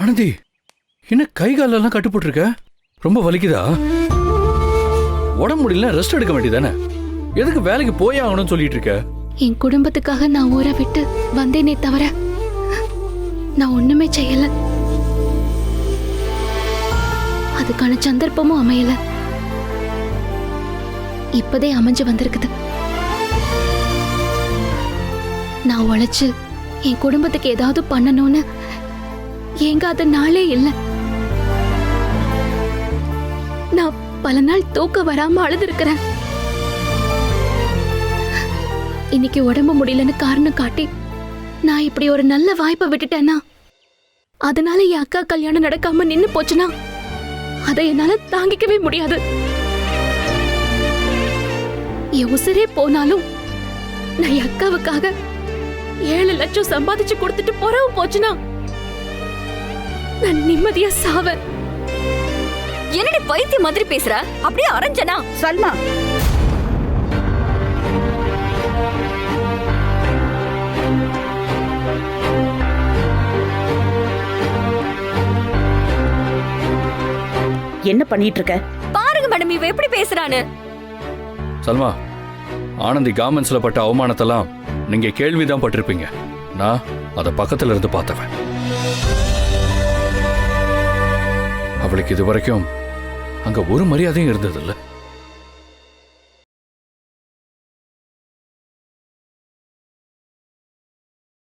ஆனந்தி, என்ன கை காலெல்லாம் கட்டுப்பட்டுருக்க? ரொம்ப வலிக்குதா? உடம்பு முடியல, ரெஸ்ட் எடுக்க வேண்டியதானே? எதுக்கு வேலைக்கு போயே ஆகணும்னு சொல்லிட்டு இருக்க? என் குடும்பத்துக்காக நான் ஊரை விட்டு வந்தேனே தவிர நான் ஒண்ணுமே செய்யல. அதுக்கான சந்தர்ப்பமும் அமையல. இப்பதே அமைஞ்சு வந்திருக்குது. நான் உழைச்சு என் குடும்பத்துக்கு ஏதாவது பண்ணணும்னு ஏங்காத நாளே இல்ல. நான் பல நாள் தூக்க வராம அழுதுருக்கிறேன். இன்னைக்கு உடம்பு முடியலன்னு காரணம் காட்டி நான் இப்படி ஒரு நல்ல வாய்ப்பை விட்டுட்டேன்னா, அதனால என் அக்கா கல்யாணம் நடக்காம நின்னு போச்சுன்னா அதை என்னால தாங்கிக்கவே முடியாது. என் உசிரே போனாலும் நான் என் அக்காவுக்காக 7 லட்சம் சம்பாதிச்சு கொடுத்துட்டு புறவு போச்சுன்னா நான் நிம்மதியா சாவேன். என்னடி பைத்திய மாதிரி பேசுற? அப்படியே அரஞ்சனா? சல்மா, என்ன பண்ணிட்டு இருக்க? பாருங்க மேடம், இவ எப்படி பேசுறான்னு. சல்மா, ஆனந்தி கார்மெண்ட்ஸ்ல பட்ட அவமானத்தெல்லாம் நீங்க கேள்விதான் பட்டிருப்பீங்க. நான் அதை பக்கத்துல இருந்து பார்த்தவன். அவளுக்கு இது வரைக்கும் அங்க ஒரு மரியாதையும் இருந்ததில்லை.